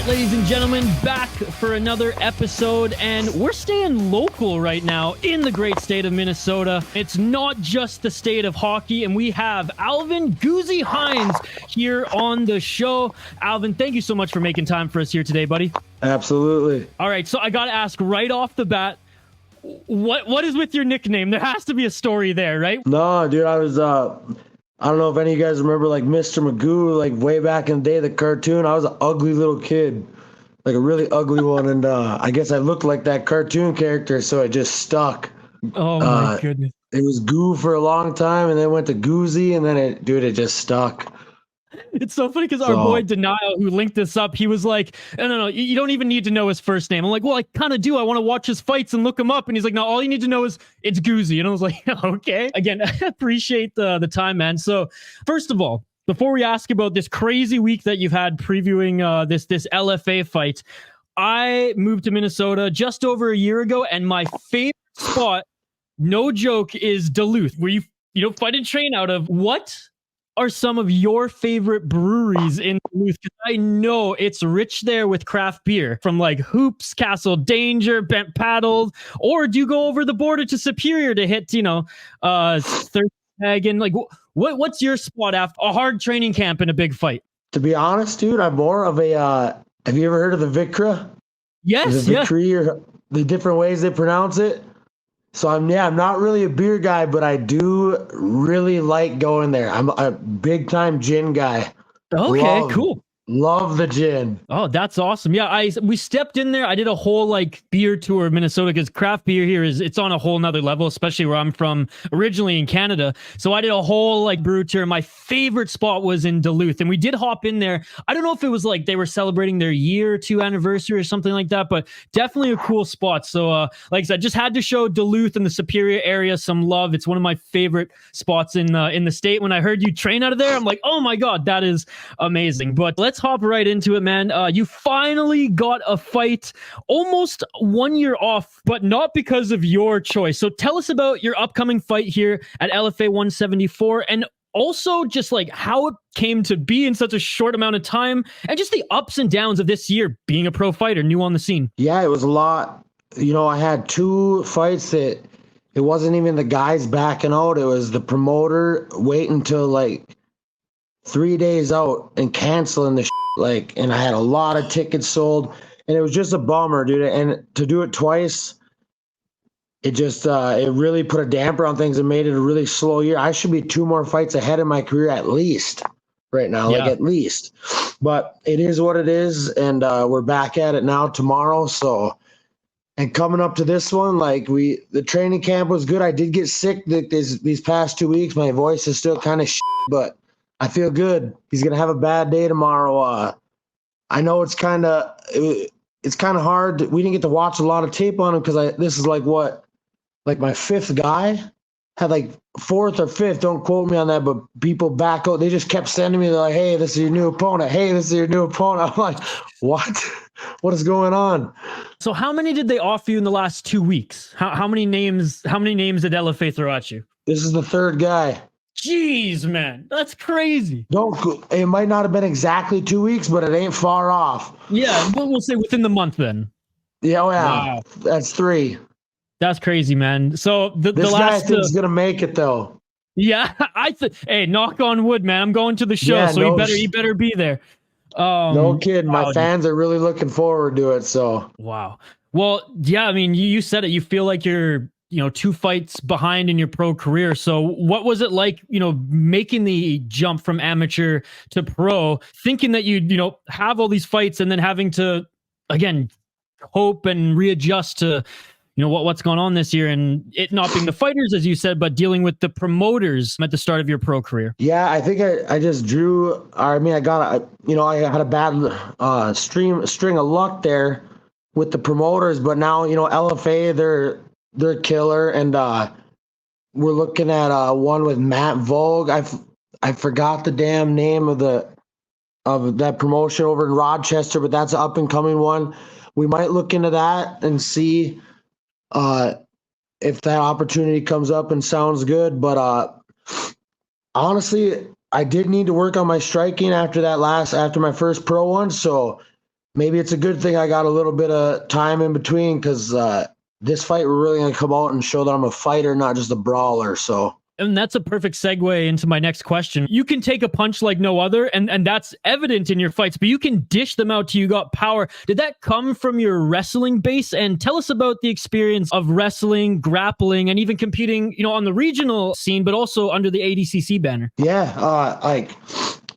right, ladies and gentlemen, back for another episode, and we're staying local right now in the great state of Minnesota. It's not just the state of hockey, and we have Alvin GOOZIE Hines here on the show. Alvin, thank you so much for making time for us here today, buddy. Absolutely. All right, so I got to ask right off the bat, what is with your nickname? There has to be a story there, right? No, dude, I was, I don't know if any of you guys remember, like, Mr. Magoo, like, way back in the day, the cartoon. I was an ugly little kid, like a really ugly one, and I guess I looked like that cartoon character, so it just stuck. Oh, my goodness. It was Goo for a long time, and then went to Goozie, and then it just stuck. It's so funny because our boy Denial, who linked this up, he was like, no, you don't even need to know his first name. I'm like, well, I kind of do. I want to watch his fights and look him up. And he's like, no, all you need to know is it's GOOZIE. And I was like, okay. Again, I appreciate the time, man. So first of all, before we ask about this crazy week that you've had previewing this LFA fight, I moved to Minnesota just over a year ago, and my favorite spot, no joke, is Duluth, where you fight and train out of. What are some of your favorite breweries in Duluth? Because I know it's rich there with craft beer, from like Hoops, Castle Danger, Bent Paddled, or do you go over the border to Superior to hit, Thirsthagen? Like, what's your spot after a hard training camp and a big fight? To be honest, dude, I'm more of a, have you ever heard of the Vicra? Yes, the Victory, or the different ways they pronounce it? So I'm not really a beer guy, but I do really like going there. I'm a big time gin guy. Okay, cool. Love the gin. Oh, that's awesome. Yeah, we stepped in there. I did a whole like beer tour of Minnesota because craft beer here it's on a whole nother level, especially where I'm from originally in Canada. So I did a whole like brew tour. My favorite spot was in Duluth, and we did hop in there. I don't know if it was like they were celebrating their year 2 anniversary or something like that, but definitely a cool spot. So like I said, just had to show Duluth and the Superior area some love. It's one of my favorite spots in the state. When I heard you train out of there, I'm like, oh my God, that is amazing. But let's hop right into it, man. You finally got a fight almost 1 year off, but not because of your choice. So tell us about your upcoming fight here at LFA 174, and also just like how it came to be in such a short amount of time, and just the ups and downs of this year being a pro fighter, new on the scene. Yeah, it was a lot. I had 2 fights that it wasn't even the guys backing out. It was the promoter waiting until like 3 days out and canceling the and I had a lot of tickets sold, and it was just a bummer, dude. And to do it twice, it just it really put a damper on things and made it a really slow year. I should be 2 more fights ahead in my career at least right now, like at least. But it is what it is, and we're back at it now tomorrow. So, and coming up to this one, like the training camp was good. I did get sick these past 2 weeks. My voice is still kind of but I feel good. He's going to have a bad day tomorrow. I know it's kind of hard. We didn't get to watch a lot of tape on him because this is like my 5th guy. Had like 4th or 5th. Don't quote me on that, but people back out. They just kept sending me. They're like, hey, this is your new opponent. Hey, this is your new opponent. I'm like, what? What is going on? So how many did they offer you in the last 2 weeks? How many names did LFA throw at you? This is the 3rd guy. Jeez, man, that's crazy. It might not have been exactly 2 weeks, but it ain't far off. Yeah, we'll say within the month then. Yeah, wow. That's 3. That's crazy, man. So this guy I think is gonna make it though. Yeah, hey, knock on wood, man. I'm going to the show, so he better be there. No kidding. My fans are really looking forward to it. So wow. Well, yeah. I mean, you said it. You feel like you're 2 fights behind in your pro career. So what was it like, making the jump from amateur to pro, thinking that you'd, have all these fights and then having to, again, cope and readjust to, what's going on this year, and it not being the fighters, as you said, but dealing with the promoters at the start of your pro career? Yeah, I think I just drew, I had a bad string of luck there with the promoters, but now, LFA, they're killer, and we're looking at one with Matt Vogue. I forgot the damn name of that promotion over in Rochester, but that's an up and coming one. We might look into that and see if that opportunity comes up and sounds good. But honestly, I did need to work on my striking after my first pro one, so maybe it's a good thing I got a little bit of time in between because this fight we're really gonna come out and show that I'm a fighter, not just a brawler. So. And that's a perfect segue into my next question. You can take a punch like no other, and that's evident in your fights, but you can dish them out till you got power. Did that come from your wrestling base? And tell us about the experience of wrestling, grappling, and even competing, on the regional scene, but also under the ADCC banner. Yeah,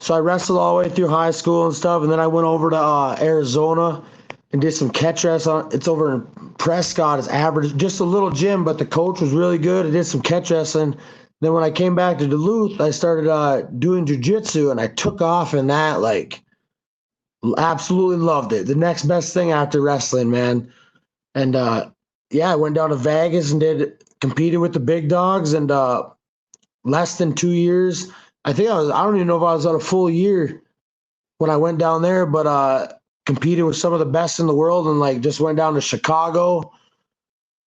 so I wrestled all the way through high school and stuff, and then I went over to Arizona and did some catch wrestling. It's over in Prescott. It's average, just a little gym, but the coach was really good. I did some catch wrestling. Then when I came back to Duluth, I started doing jiu-jitsu, and I took off in that, absolutely loved it. The next best thing after wrestling, man. And I went down to Vegas and competed with the big dogs, and less than 2 years. I don't even know if I was on a full year when I went down there, but competed with some of the best in the world, and just went down to Chicago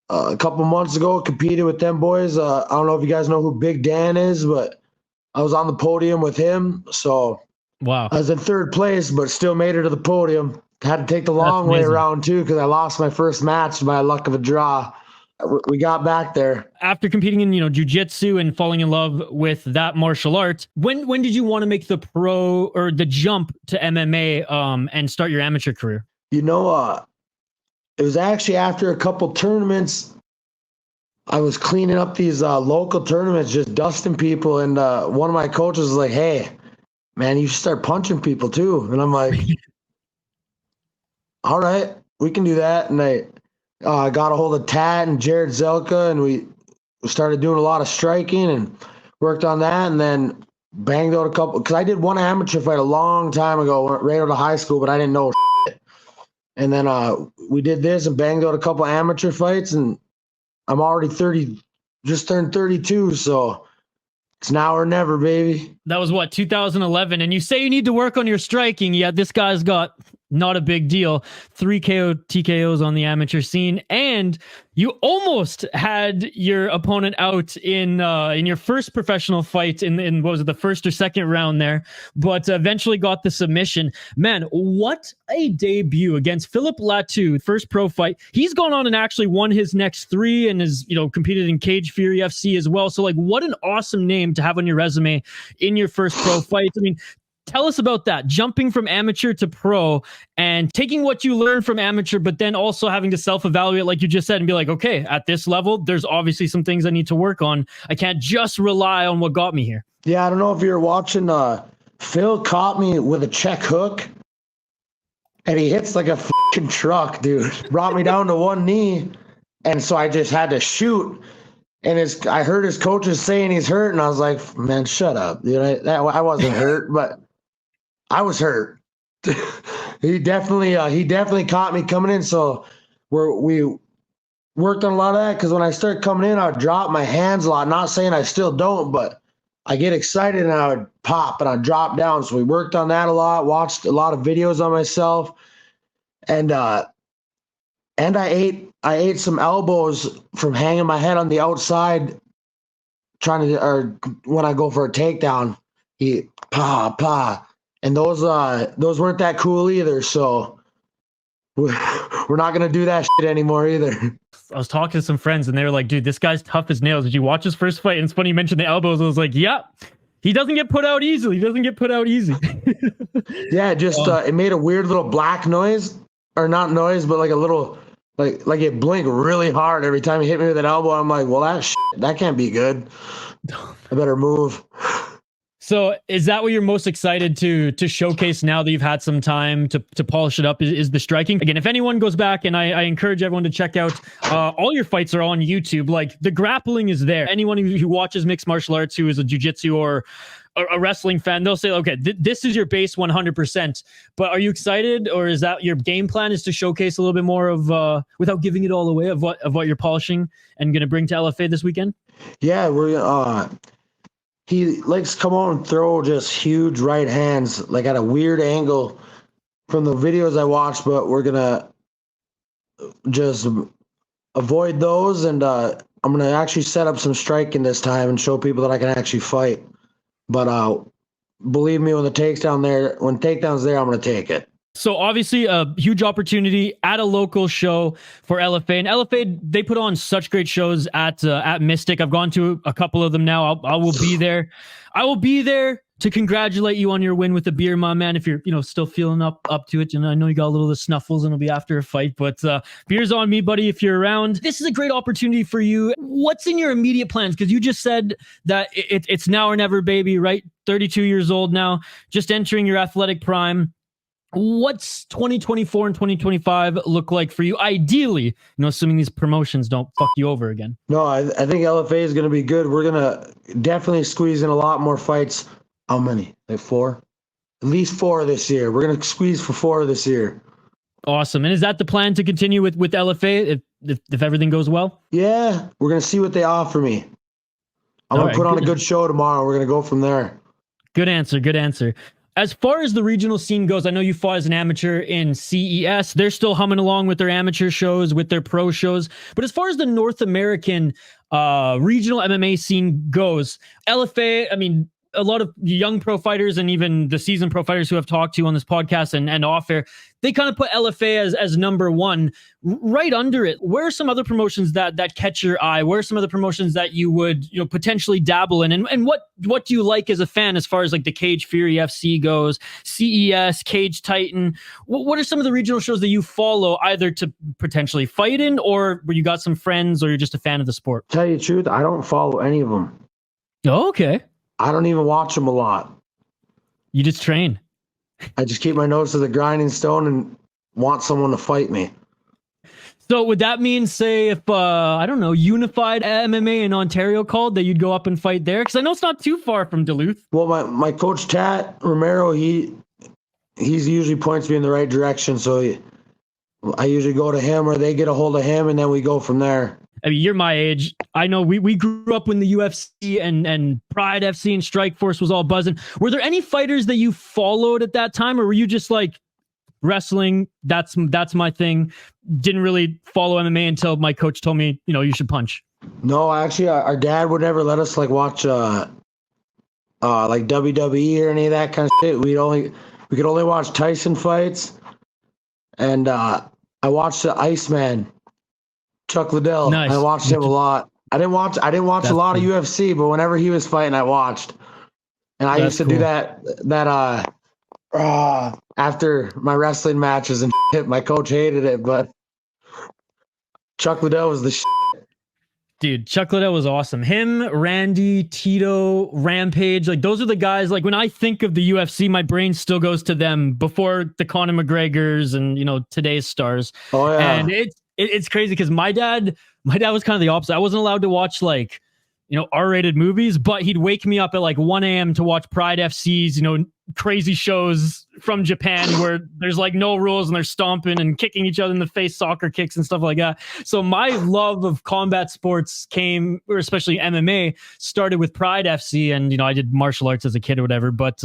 a couple months ago, competed with them boys. I don't know if you guys know who Big Dan is, but I was on the podium with him. So wow, I was in third place, but still made it to the podium. Had to take the long way around too, because I lost my first match by luck of a draw. We got back there. After competing in, jiu-jitsu and falling in love with that martial art, when did you want to make the pro or the jump to MMA and start your amateur career? It was actually after a couple tournaments. I was cleaning up these local tournaments, just dusting people, and one of my coaches was like, "Hey, man, you should start punching people too." And I'm like, "All right, we can do that." And I got a hold of Tat and Jared Zelka, and we started doing a lot of striking and worked on that, and then banged out a couple. Because I did one amateur fight a long time ago, right out of high school, but I didn't know shit. And then we did this and banged out a couple amateur fights, and I'm already 30, just turned 32, so it's now or never, baby. That was 2011, and you say you need to work on your striking. Yeah, this guy's got not a big deal. 3 TKOs on the amateur scene, and you almost had your opponent out in your first professional fight in what was it, the first or second round there, but eventually got the submission. Man, what a debut against Philip Latu, first pro fight. He's gone on and actually won his next 3 and has competed in Cage Fury FC as well. So what an awesome name to have on your resume in your first pro fight. I mean, tell us about that, jumping from amateur to pro and taking what you learned from amateur, but then also having to self-evaluate, like you just said, and be like, okay, at this level, there's obviously some things I need to work on. I can't just rely on what got me here. Yeah, I don't know if you're watching. Phil caught me with a check hook, and he hits like a fucking truck, dude. Brought me down to one knee, and so I just had to shoot. And I heard his coaches saying he's hurt, and I was like, man, shut up. I wasn't hurt, but I was hurt. He definitely caught me coming in. So we worked on a lot of that, because when I start coming in, I would drop my hands a lot. Not saying I still don't, but I get excited and I would pop and I'd drop down. So we worked on that a lot, watched a lot of videos on myself, and I ate some elbows from hanging my head on the outside, or when I go for a takedown, he pa, and those weren't that cool either. So we're not gonna do that shit anymore either. I was talking to some friends, and they were like, "Dude, this guy's tough as nails. Did you watch his first fight?" And it's funny you mentioned the elbows. I was like, "Yeah, he doesn't get put out easily. Yeah, just it made a weird little black noise, or not noise, but like a little. Like it blinked really hard every time he hit me with an elbow. I'm like, well, that can't be good. I better move. So is that what you're most excited to showcase now that you've had some time to polish it up, is the striking? Again, if anyone goes back, and I encourage everyone to check out, all your fights are on YouTube. Like, the grappling is there. Anyone who watches mixed martial arts, who is a jiu-jitsu or a wrestling fan, they'll say, okay, this is your base 100%. But are you excited, or is that your game plan, is to showcase a little bit more of, without giving it all away, of what you're polishing and going to bring to LFA this weekend? Yeah, he likes to come on and throw just huge right hands, like at a weird angle from the videos I watched, but we're gonna just avoid those, and I'm gonna actually set up some striking this time and show people that I can actually fight. But believe me, when takedown's there, I'm gonna take it. So obviously a huge opportunity at a local show for LFA, and LFA, they put on such great shows at Mystic. I've gone to a couple of them now. I will be there. I will be there to congratulate you on your win with the beer, my man. If you're, still feeling up to it, and I know you got a little of the snuffles and it'll be after a fight, but beer's on me, buddy. If you're around, this is a great opportunity for you. What's in your immediate plans? Because you just said that it's now or never, baby, right? 32 years old now, just entering your athletic prime. What's 2024 and 2025 look like for you? Ideally, assuming these promotions don't fuck you over again. No, I think LFA is going to be good. We're going to definitely squeeze in a lot more fights. How many? Like 4? At least 4 this year. We're going to squeeze for 4 this year. Awesome. And is that the plan to continue with LFA if everything goes well? Yeah, we're going to see what they offer me. I'm going to put on a good show tomorrow. We're going to go from there. Good answer. Good answer. As far as the regional scene goes, I know you fought as an amateur in CES. They're still humming along with their amateur shows, with their pro shows. But as far as the North American regional MMA scene goes, LFA, I mean, a lot of young pro fighters and even the seasoned pro fighters who have talked to on this podcast and off air, they kind of put LFA as number one. Right under it, where are some other promotions that catch your eye? Where are some other promotions that you would potentially dabble in? And what do you like as a fan as far as like the Cage Fury FC goes, CES, Cage Titan? What are some of the regional shows that you follow either to potentially fight in, or where you got some friends, or you're just a fan of the sport? Tell you the truth, I don't follow any of them. Oh, okay. I don't even watch them a lot. You just train. I just keep my nose to the grinding stone and want someone to fight me. So would that mean, say, if, I don't know, Unified MMA in Ontario called, that you'd go up and fight there? Because I know it's not too far from Duluth. Well, my coach, Tat Romero, he usually points me in the right direction. So I usually go to him, or they get a hold of him, and then we go from there. I mean, you're my age. I know we grew up when the UFC and Pride FC and Strikeforce was all buzzing. Were there any fighters that you followed at that time, or were you just like, wrestling, that's my thing? Didn't really follow MMA until my coach told me, you should punch. No, actually, our dad would never let us like watch like WWE or any of that kind of shit. We could only watch Tyson fights, and I watched the ICEMAN, Chuck Liddell. Nice. I watched him a lot. I didn't watch a lot of UFC, but whenever he was fighting, I watched. And I used to do that after my wrestling matches and shit. My coach hated it, but Chuck Liddell was the shit. Dude, Chuck Liddell was awesome. Him, Randy, Tito, Rampage, like those are the guys, like when I think of the UFC, my brain still goes to them before the Conor McGregors and, today's stars. Oh, yeah. And it's crazy because my dad was kind of the opposite. I wasn't allowed to watch like, R-rated movies, but he'd wake me up at like 1 a.m. to watch Pride FC's, crazy shows from Japan where there's like no rules and they're stomping and kicking each other in the face, soccer kicks and stuff like that. So my love of combat sports or especially MMA, started with Pride FC, and I did martial arts as a kid or whatever. But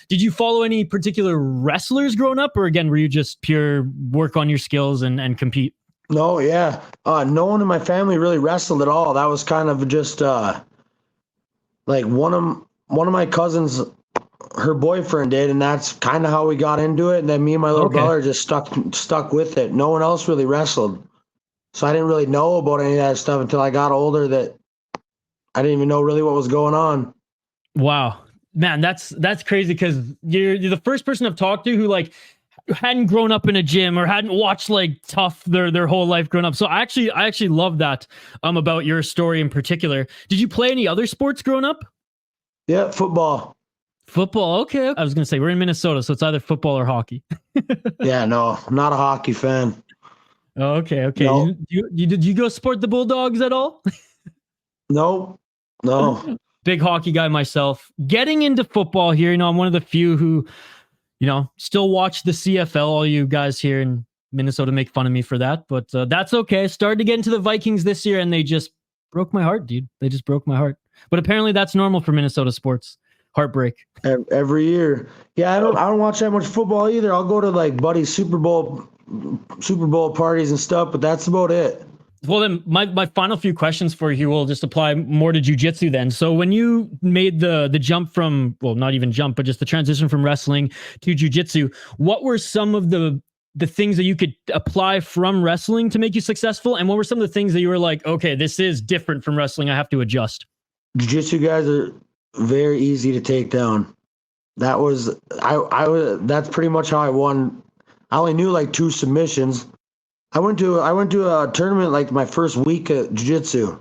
did you follow any particular wrestlers growing up, or again were you just pure work on your skills and compete? No, yeah. No one in my family really wrestled at all. That was kind of just like one of my cousins, her boyfriend did, and that's kind of how we got into it. And then me and my little brother just stuck with it. No one else really wrestled, so I didn't really know about any of that stuff until I got older. That I didn't even know really what was going on. Wow, man, that's crazy, because you're the first person I've talked to who like hadn't grown up in a gym or hadn't watched like tough their whole life growing up. So I actually love that about your story in particular. Did you play any other sports growing up? Yeah, football. Football, okay. I was gonna say we're in Minnesota, so it's either football or hockey. Yeah, no, I'm not a hockey fan. Okay. No. Did you go support the Bulldogs at all? No. Big hockey guy myself. Getting into football here, I'm one of the few who still watch the CFL. All you guys here in Minnesota make fun of me for that, but that's okay. Started to get into the Vikings this year, and they just broke my heart, dude. They just broke my heart. But apparently that's normal for Minnesota sports. Heartbreak. Every year. Yeah, I don't watch that much football either. I'll go to like buddy's Super Bowl parties and stuff, but that's about it. Well, then my final few questions for you will just apply more to jiu-jitsu then. So when you made the jump from, well, not even jump, but just the transition from wrestling to jiu-jitsu, what were some of the things that you could apply from wrestling to make you successful? And what were some of the things that you were like, okay, this is different from wrestling, I have to adjust? Jiu-jitsu guys are very easy to take down. That was that's pretty much how I won. I only knew like 2 submissions. I went to a tournament like my first week at jiu-jitsu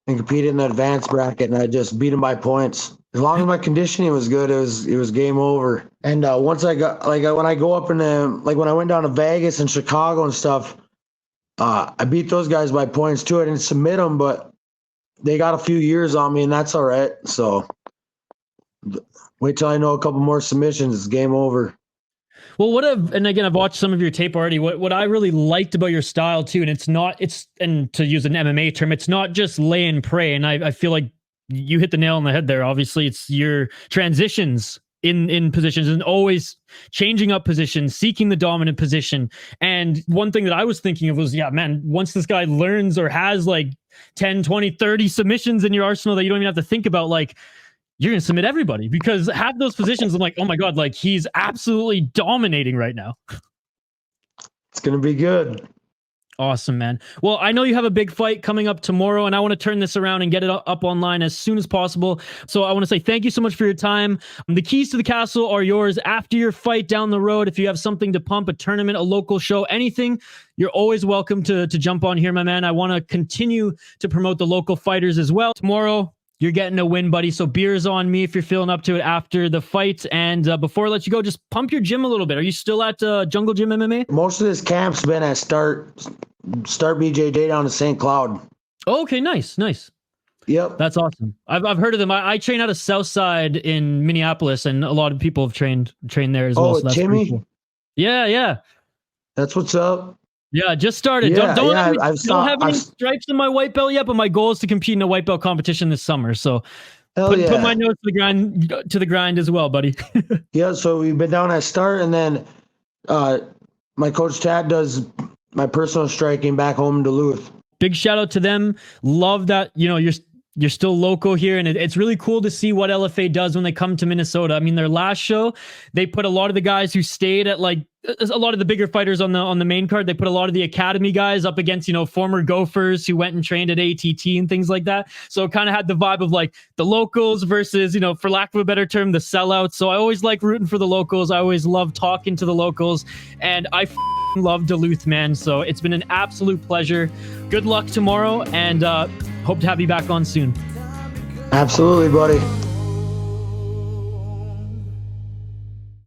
and competed in the advanced bracket, and I just beat him by points. As long as my conditioning was good, it was game over. And once I got when I go up in when I went down to Vegas and Chicago and stuff, I beat those guys by points too. I didn't submit them, but they got a few years on me, and that's all right. So wait till I know a couple more submissions. It's game over. Well, and again, I've watched some of your tape already. What I really liked about your style too, and to use an MMA term, it's not just lay and pray. And I feel like you hit the nail on the head there. Obviously, it's your transitions in positions and always changing up positions, seeking the dominant position. And one thing that I was thinking of was, yeah, man, once this guy learns or has like 10, 20, 30 submissions in your arsenal that you don't even have to think about, like, you're going to submit everybody, because half those positions, I'm like, oh my God, like he's absolutely dominating right now. It's going to be good. Awesome, man. Well, I know you have a big fight coming up tomorrow, and I want to turn this around and get it up online as soon as possible. So I want to say thank you so much for your time. The keys to the castle are yours after your fight down the road. If you have something to pump, a tournament, a local show, anything, you're always welcome to jump on here, my man. I want to continue to promote the local fighters as well. Tomorrow, you're getting a win, buddy. So beer's on me if you're feeling up to it after the fight. And before I let you go, just pump your gym a little bit. Are you still at Jungle Gym MMA? Most of this camp's been at Start BJJ down in St. Cloud. Oh, okay, nice. Yep. That's awesome. I've heard of them. I train out of Southside in Minneapolis, and a lot of people have trained there as well. Oh, so Timmy? Cool. Yeah. That's what's up. Yeah, just started. Yeah, don't have any stripes stripes in my white belt yet, but my goal is to compete in a white belt competition this summer. So put my nose to the grind as well, buddy. Yeah, so we've been down at Start, and then my coach Tad does my personal striking back home in Duluth. Big shout out to them. Love that, you're still local here, and it's really cool to see what LFA does when they come to Minnesota. I mean, their last show, they put a lot of the guys who stayed at like a lot of the bigger fighters on the main card. They put a lot of the academy guys up against, former Gophers who went and trained at ATT and things like that. So it kind of had the vibe of like the locals versus, for lack of a better term, the sellouts. So I always like rooting for the locals. I always love talking to the locals, and I love Duluth, man. So it's been an absolute pleasure. Good luck tomorrow, and hope to have you back on soon. Absolutely, buddy.